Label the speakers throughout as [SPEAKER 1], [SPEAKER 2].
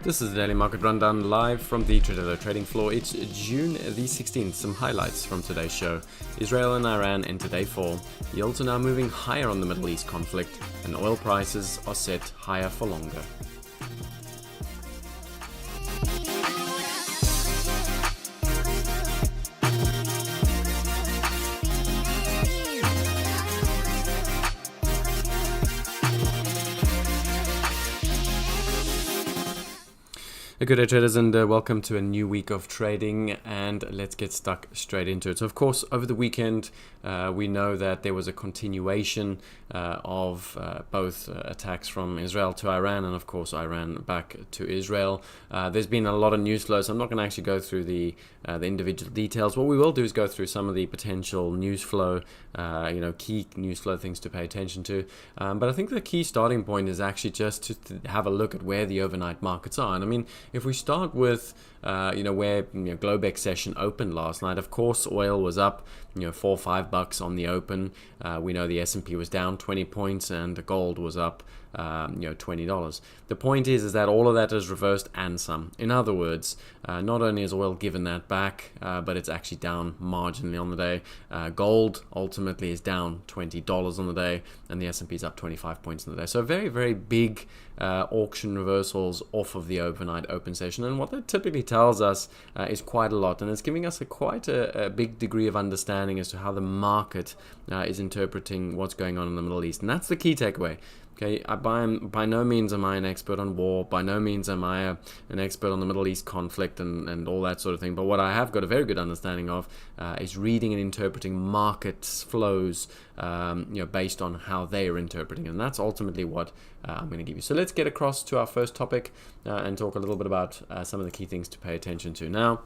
[SPEAKER 1] This is the Daily Market Rundown live from the Tradelo trading floor. It's June the 16th. Some highlights from today's show. Israel and Iran enter day 4. Yields are now moving higher on the Middle East conflict, and oil prices are set higher for longer. Good day, traders, and welcome to a new week of trading, and let's get stuck straight into it. So of course, over the weekend we know that there was a continuation of both attacks from Israel to Iran, and of course Iran back to Israel. There's been a lot of news flow, so I'm not going to actually go through the individual details. What we will do is go through some of the potential news flow, key news flow things to pay attention to. But I think the key starting point is actually just to have a look at where the overnight markets are. And I mean, if we start with where Globex session opened last night, of course oil was up $4 or $5 on the open. We know the S&P was down 20 points and the gold was up $20. The point is that all of that is reversed and some. In other words, not only is oil given that back, but it's actually down marginally on the day. Gold ultimately is down $20 on the day, and the S&P is up 25 points on the day. So very, very big auction reversals off of the overnight open session, and what that typically tells us is quite a lot, and it's giving us quite a big degree of understanding as to how the market is interpreting what's going on in the Middle East. And that's the key takeaway. Okay, by no means am I an expert on war. By no means am I an expert on the Middle East conflict and all that sort of thing. But what I have got a very good understanding of is reading and interpreting markets flows, based on how they are interpreting. And that's ultimately what I'm going to give you. So let's get across to our first topic and talk a little bit about some of the key things to pay attention to. Now,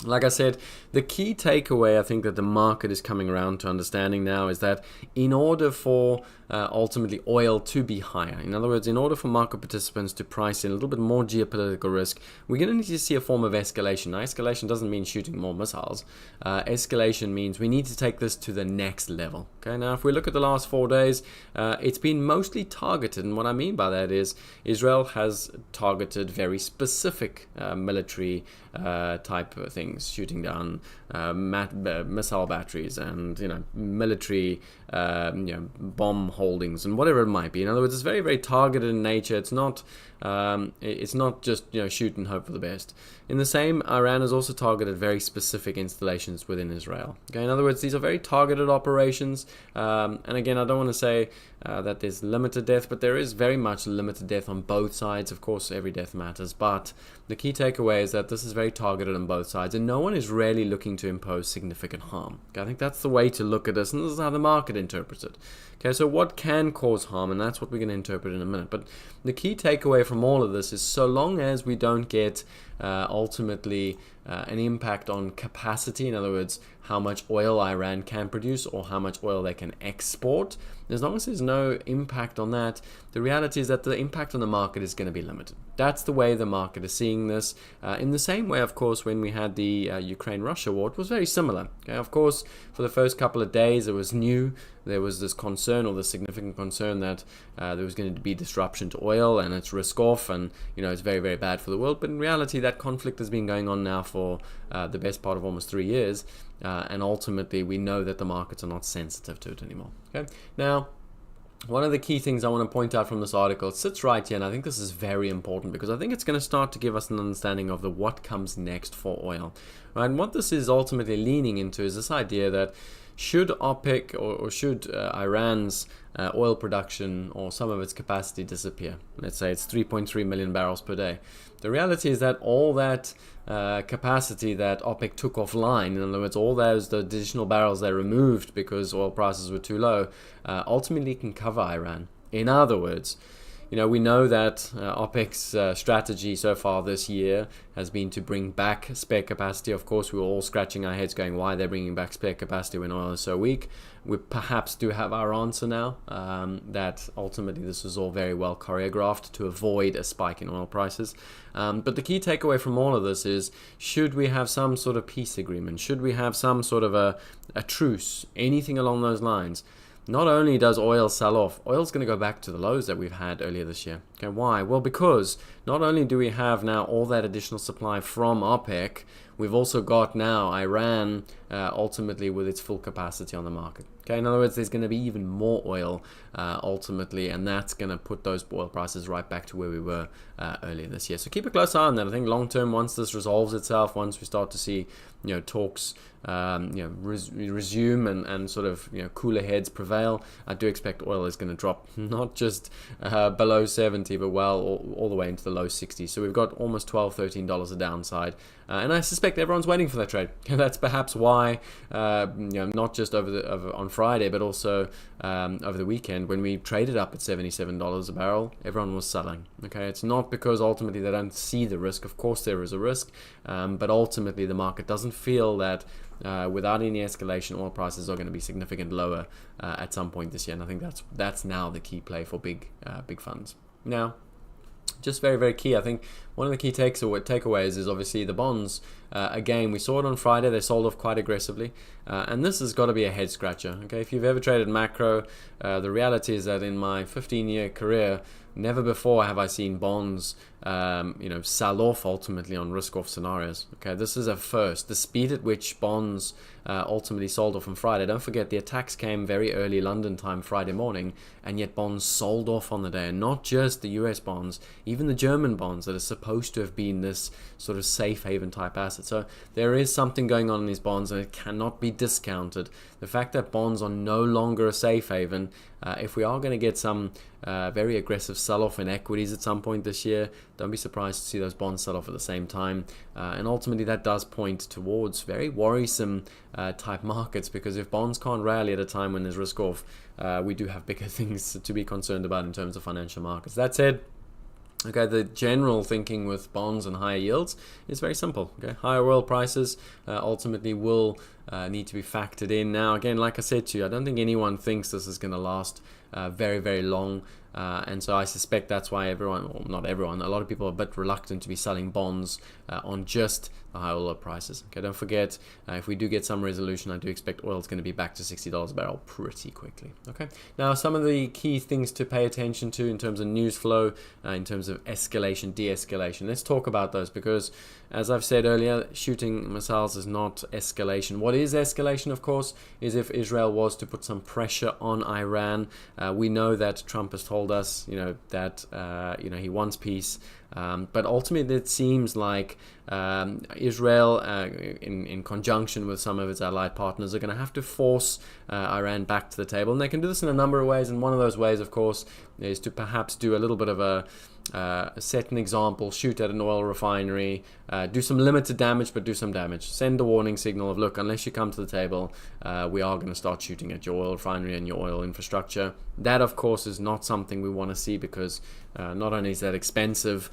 [SPEAKER 1] like I said, the key takeaway I think that the market is coming around to understanding now is that in order for ultimately oil to be higher, in other words, in order for market participants to price in a little bit more geopolitical risk, we're going to need to see a form of escalation. Now, escalation doesn't mean shooting more missiles. Escalation means we need to take this to the next level. Okay, now if we look at the last 4 days, it's been mostly targeted, and what I mean by that is Israel has targeted very specific military type of things, shooting down missile batteries and military bomb holdings and whatever it might be. In other words, it's very, very targeted in nature. It's not just shoot and hope for the best. In the same, Iran has also targeted very specific installations within Israel. Okay, in other words, these are very targeted operations. And again, I don't want to say that there's limited death, but there is very much limited death on both sides. Of course, every death matters, but the key takeaway is that this is very targeted on both sides, and no one is really looking to impose significant harm. Okay, I think that's the way to look at this, and this is how the market interprets it. Okay, so what can cause harm, and that's what we're going to interpret in a minute. But the key takeaway from all of this is so long as we don't get ultimately an impact on capacity, in other words, how much oil Iran can produce or how much oil they can export, as long as there's no impact on that, the reality is that the impact on the market is going to be limited. That's the way the market is seeing this. In the same way, of course, when we had the Ukraine-Russia war, it was very similar. Okay? Of course, for the first couple of days, it was new. There was this concern, or the significant concern, that there was going to be disruption to oil and it's risk off, and it's very, very bad for the world. But in reality, that conflict has been going on now for the best part of almost 3 years, and ultimately we know that the markets are not sensitive to it anymore. Okay, now, one of the key things I want to point out from this article, it sits right here, and I think this is very important because I think it's going to start to give us an understanding of what comes next for oil. Right? And what this is ultimately leaning into is this idea that should OPEC or should Iran's oil production or some of its capacity disappear, let's say it's 3.3 million barrels per day, the reality is that all that capacity that OPEC took offline, in other words, all the additional barrels they removed because oil prices were too low, ultimately can cover Iran. In other words, we know that OPEC's strategy so far this year has been to bring back spare capacity. Of course, we were all scratching our heads going, why they're bringing back spare capacity when oil is so weak. We perhaps do have our answer now, that ultimately this was all very well choreographed to avoid a spike in oil prices. But the key takeaway from all of this is, should we have some sort of peace agreement? Should we have some sort of a truce? Anything along those lines? Not only does oil sell off, oil's going to go back to the lows that we've had earlier this year. Okay, why? Well, because not only do we have now all that additional supply from OPEC, we've also got now Iran ultimately with its full capacity on the market. Okay, in other words, there's going to be even more oil ultimately, and that's going to put those oil prices right back to where we were earlier this year. So keep a close eye on that. I think long term, once this resolves itself, once we start to see talks resume and sort of cooler heads prevail, I do expect oil is going to drop not just below 70, but well all the way into the low 60s. So we've got almost $12-13 a downside, and I suspect everyone's waiting for that trade. That's perhaps why not just on Friday, but also over the weekend when we traded up at $77 a barrel, everyone was selling. Okay, it's not because ultimately they don't see the risk. Of course there is a risk, but ultimately the market doesn't feel that without any escalation, oil prices are going to be significantly lower at some point this year. And I think that's now the key play for big funds. Now, just very, very key, I think one of the key takeaways is obviously the bonds. Again, we saw it on Friday. They sold off quite aggressively. And this has got to be a head scratcher. Okay, if you've ever traded macro, the reality is that in my 15-year career, never before have I seen bonds sell off ultimately on risk-off scenarios. Okay, this is a first. The speed at which bonds ultimately sold off on Friday. Don't forget, the attacks came very early London time Friday morning, and yet bonds sold off on the day. And not just the US bonds, even the German bonds that are supposed to have been this sort of safe haven type asset. So there is something going on in these bonds, and it cannot be discounted. The fact that bonds are no longer a safe haven, if we are going to get some very aggressive sell-off in equities at some point this year, don't be surprised to see those bonds sell off at the same time. And ultimately that does point towards very worrisome type markets, because if bonds can't rally at a time when there's risk off, we do have bigger things to be concerned about in terms of financial markets. That said, okay, the general thinking with bonds and higher yields is very simple. Okay, higher oil prices ultimately will need to be factored in. Now, again, like I said to you, I don't think anyone thinks this is going to last very, very long. And so I suspect that's why everyone, well, not everyone, a lot of people are a bit reluctant to be selling bonds on just the high oil prices. Okay, don't forget, if we do get some resolution, I do expect oil is going to be back to $60 a barrel pretty quickly. Okay, now some of the key things to pay attention to in terms of news flow, in terms of escalation, de-escalation. Let's talk about those, because as I've said earlier, shooting missiles is not escalation. What is escalation, of course, is if Israel was to put some pressure on Iran. We know that Trump has told us, that he wants peace, but ultimately it seems like Israel, in conjunction with some of its allied partners, are going to have to force Iran back to the table, and they can do this in a number of ways. And one of those ways, of course, is to perhaps do a little bit of set an example, shoot at an oil refinery, do some limited damage, but do some damage. Send a warning signal of, look, unless you come to the table, we are going to start shooting at your oil refinery and your oil infrastructure. That, of course, is not something we want to see, because not only is that expensive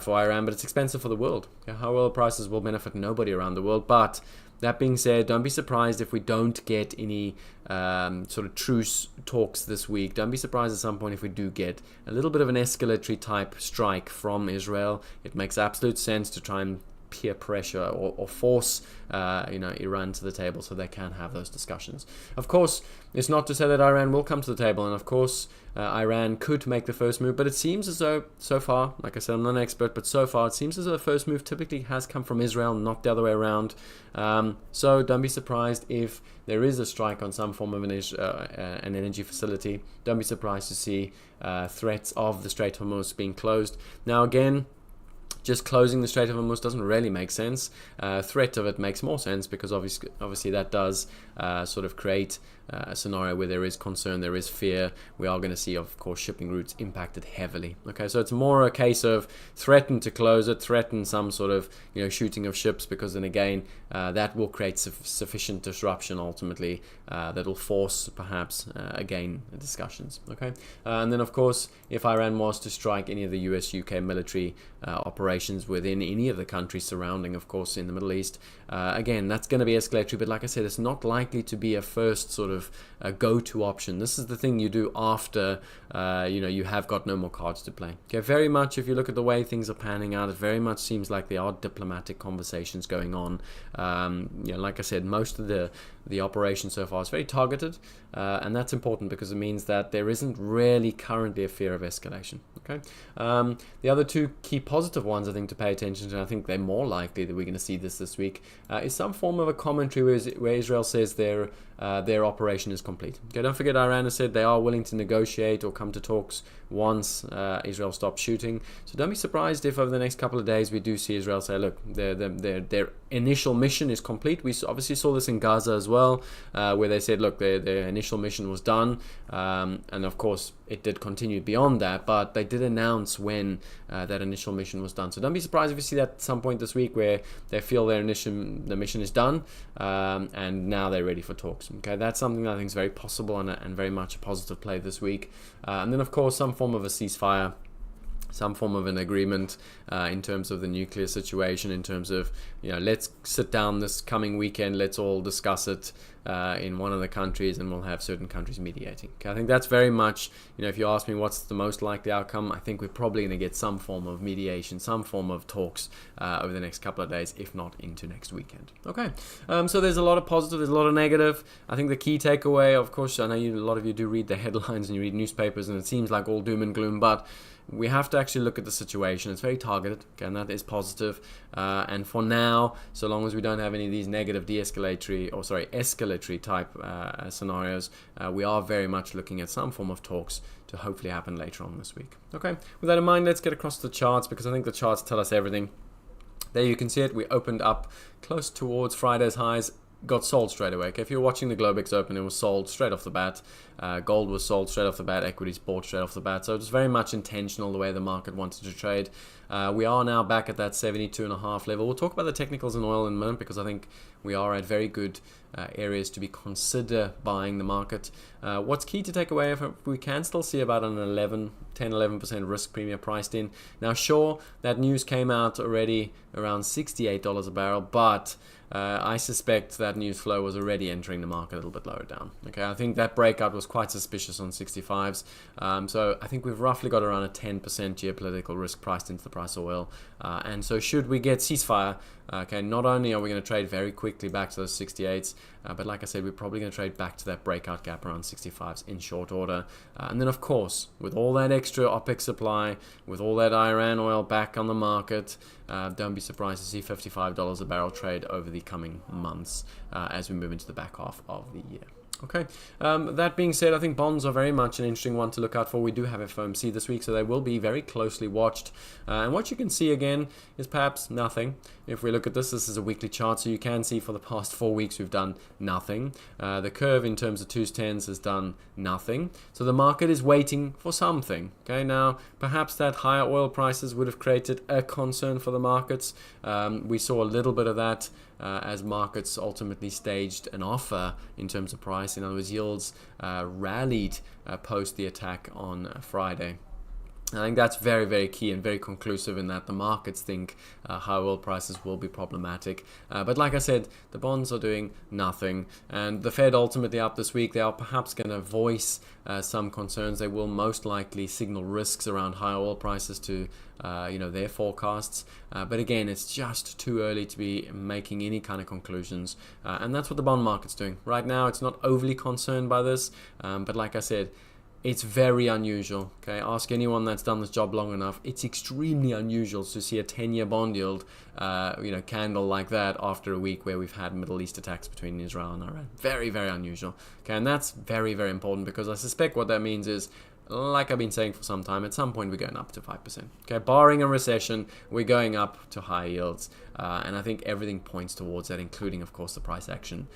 [SPEAKER 1] for Iran, but it's expensive for the world. Okay, high oil prices will benefit nobody around the world. But that being said, don't be surprised if we don't get any sort of truce talks this week. Don't be surprised at some point if we do get a little bit of an escalatory type strike from Israel. It makes absolute sense to try and peer pressure or force Iran to the table so they can have those discussions. Of course, it's not to say that Iran will come to the table, and of course Iran could make the first move, but it seems as though so far, like I said, I'm not an expert, but so far it seems as though the first move typically has come from Israel, not the other way around. So don't be surprised if there is a strike on some form of an energy facility. Don't be surprised to see threats of the Strait of Hormuz being closed. Now again, just closing the Strait of Hormuz doesn't really make sense. Threat of it makes more sense, because obviously that does sort of create a scenario where there is concern, there is fear. We are going to see, of course, shipping routes impacted heavily. Okay, so it's more a case of threaten to close it, threaten some sort of shooting of ships, because then again that will create sufficient disruption ultimately that will force perhaps again discussions. Okay, and then of course if Iran was to strike any of the US-UK military operations, operations within any of the countries surrounding, of course, in the Middle East. Again, that's going to be escalatory, but like I said, it's not likely to be a first sort of go-to option. This is the thing you do after you have got no more cards to play. Okay, very much if you look at the way things are panning out, it very much seems like there are diplomatic conversations going on. Like I said, most of the operation so far is very targeted, and that's important because it means that there isn't really currently a fear of escalation. Okay, the other two key positive ones I think to pay attention to, and I think they're more likely that we're going to see this week, is some form of a commentary where Israel says their operation is complete. Okay, don't forget Iran has said they are willing to negotiate or come to talks once Israel stops shooting. So don't be surprised if over the next couple of days we do see Israel say, look, their initial mission is complete. We obviously saw this in Gaza as well, where they said, look, their initial mission was done, and of course it did continue beyond that, but they did announce when that initial mission was done. So don't be surprised if you see that at some point this week where they feel the mission is done, and now they're ready for talks. Okay, that's something that I think is very possible and very much a positive play this week. And then of course some form of a ceasefire, some form of an agreement in terms of the nuclear situation, in terms of, let's sit down this coming weekend, let's all discuss it in one of the countries, and we'll have certain countries mediating. Okay, I think that's very much, if you ask me what's the most likely outcome, I think we're probably going to get some form of mediation, some form of talks over the next couple of days, if not into next weekend. Okay, so there's a lot of positive, there's a lot of negative. I think the key takeaway, of course, I know a lot of you do read the headlines and you read newspapers, and it seems like all doom and gloom, but we have to actually look at the situation. It's very targeted, okay, and that is positive. And for now, so long as we don't have any of these negative escalatory type scenarios, we are very much looking at some form of talks to hopefully happen later on this week. Okay, with that in mind, let's get across to the charts, because I think the charts tell us everything. There you can see it. We opened up close towards Friday's highs, got sold straight away. Okay, if you're watching the Globex Open, it was sold straight off the bat. Gold was sold straight off the bat. Equities bought straight off the bat. So it was very much intentional the way the market wanted to trade. We are now back at that 72.5 level. We'll talk about the technicals in oil in a minute, because I think we are at very good areas to be consider buying the market. What's key to take away, if we can still see about an 10-11% risk premium priced in. Now sure, that news came out already around $68 a barrel, but I suspect that news flow was already entering the market a little bit lower down. Okay, I think that breakout was quite suspicious on 65s. So I think we've roughly got around a 10% geopolitical risk priced into the price of oil. And so should we get ceasefire, okay, not only are we going to trade very quickly back to those 68s, but like I said, we're probably going to trade back to that breakout gap around 65s in short order. And then of course, with all that extra OPEC supply, with all that Iran oil back on the market, don't be surprised to see $55 a barrel trade over the coming months as we move into the back half of the year. Okay, that being said, I think bonds are very much an interesting one to look out for. We do have FOMC this week, so they will be very closely watched. And what you can see again is perhaps nothing. If we look at this is a weekly chart, so you can see for the past 4 weeks we've done nothing. The curve in terms of 2s, 10s has done nothing. So the market is waiting for something. Okay, now perhaps that higher oil prices would have created a concern for the markets. We saw a little bit of that as markets ultimately staged an offer in terms of price. In other words, yields rallied post the attack on Friday. I think that's very, very key and very conclusive in that the markets think high oil prices will be problematic. But like I said, the bonds are doing nothing. And the Fed ultimately up this week, they are perhaps going to voice some concerns. They will most likely signal risks around high oil prices to their forecasts. But again, it's just too early to be making any kind of conclusions. And that's what the bond market's doing. Right now, it's not overly concerned by this. But like I said, it's very unusual. Okay, ask anyone that's done this job long enough. It's extremely unusual to see a 10-year bond yield, candle like that after a week where we've had Middle East attacks between Israel and Iran. Very, very unusual. Okay, and that's very, very important, because I suspect what that means is, like I've been saying for some time, at some point we're going up to 5%. Okay, barring a recession, we're going up to high yields. And I think everything points towards that, including, of course, the price action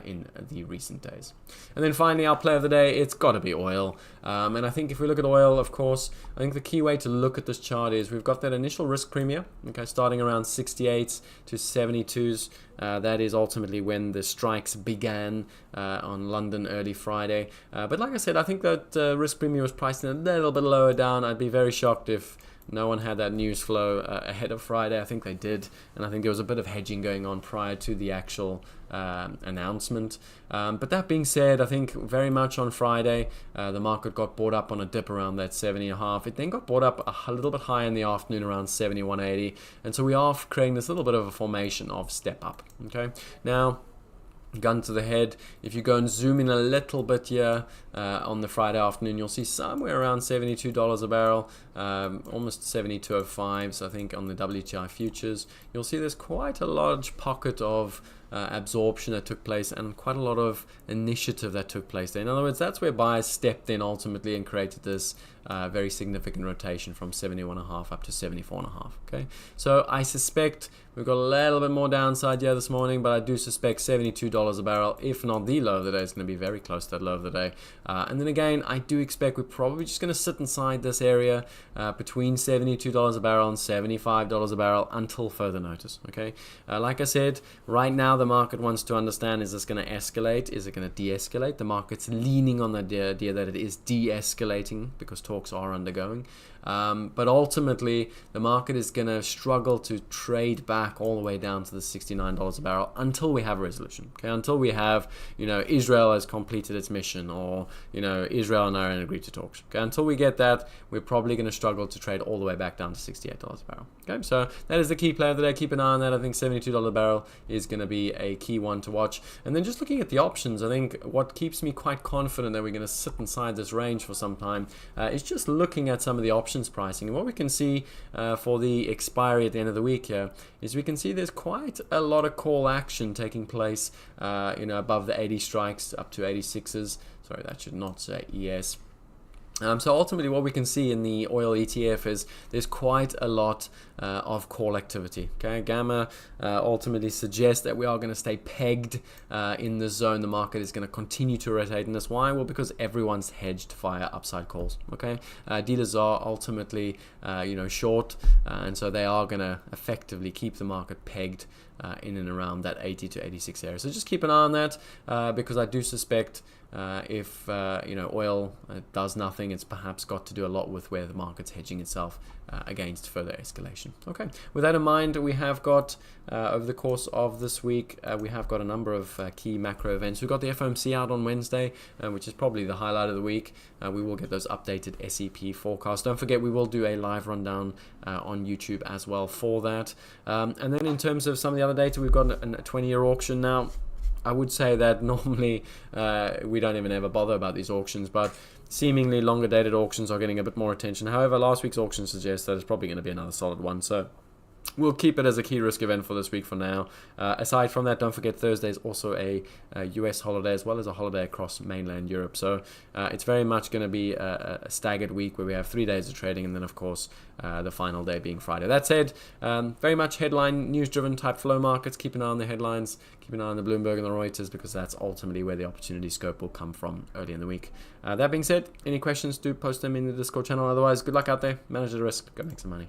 [SPEAKER 1] in the recent days. And then finally, our play of the day, it's got to be oil. And I think if we look at oil, of course, I think the key way to look at this chart is we've got that initial risk premium, okay, starting around 68s to 72s. That is ultimately when the strikes began on London early Friday. But like I said, I think that risk premium was priced in a little bit lower down. I'd be very shocked if No one had that news flow ahead of Friday. I think they did, and I think there was a bit of hedging going on prior to the actual announcement. But that being said, I think very much on Friday, the market got bought up on a dip around that 70.5. It then got bought up a little bit higher in the afternoon around 71.80, and so we are creating this little bit of a formation of step up. Okay, now, gun to the head, if you go and zoom in a little bit here on the Friday afternoon, you'll see somewhere around $72 a barrel, almost 72.05. So I think on the WTI futures, you'll see there's quite a large pocket of absorption that took place and quite a lot of initiative that took place there. In other words, that's where buyers stepped in ultimately and created this very significant rotation from 71.5 up to 74.5. Okay, so I suspect we've got a little bit more downside here this morning, but I do suspect $72 a barrel, if not the low of the day, is going to be very close to that low of the day. And then again, I do expect we're probably just going to sit inside this area between $72 a barrel and $75 a barrel until further notice. Okay, like I said, right now the market wants to understand, is this going to escalate? Is it going to de-escalate? The market's leaning on the idea that it is de-escalating because talks are undergoing. But ultimately, the market is going to struggle to trade back all the way down to the $69 a barrel until we have a resolution. Okay, until we have, Israel has completed its mission, or Israel and Iran agreed to talks. Okay, until we get that, we're probably going to struggle to trade all the way back down to $68 a barrel. Okay, so that is the key play of the day. Keep an eye on that. I think $72 a barrel is going to be a key one to watch. And then just looking at the options, I think what keeps me quite confident that we're going to sit inside this range for some time is just looking at some of the options pricing. And what we can see for the expiry at the end of the week here is we can see there's quite a lot of call action taking place above the 80 strikes up to 86s. Sorry, that should not say ES. So ultimately what we can see in the oil ETF is there's quite a lot of call activity. Okay, Gamma ultimately suggests that we are going to stay pegged in this zone. The market is going to continue to rotate in this. Why? Well, because everyone's hedged via upside calls. Okay, dealers are ultimately short, and so they are going to effectively keep the market pegged in and around that 80 to 86 area. So just keep an eye on that because I do suspect if oil does nothing, it's perhaps got to do a lot with where the market's hedging itself against further escalation. Okay, with that in mind, we have got over the course of this week, we have got a number of key macro events. We've got the FOMC out on Wednesday, which is probably the highlight of the week. We will get those updated SEP forecasts. Don't forget, we will do a live rundown on YouTube as well for that. And then in terms of some of the other data, we've got a 20-year auction now. I would say that normally we don't even ever bother about these auctions, but seemingly longer dated auctions are getting a bit more attention. However, last week's auction suggests that it's probably going to be another solid one. So we'll keep it as a key risk event for this week for now. Aside from that, don't forget Thursday is also a US holiday as well as a holiday across mainland Europe. So it's very much going to be a staggered week where we have 3 days of trading and then, of course, the final day being Friday. That said, very much headline news-driven type flow markets. Keep an eye on the headlines. Keep an eye on the Bloomberg and the Reuters because that's ultimately where the opportunity scope will come from early in the week. That being said, any questions, do post them in the Discord channel. Otherwise, good luck out there. Manage the risk. Go make some money.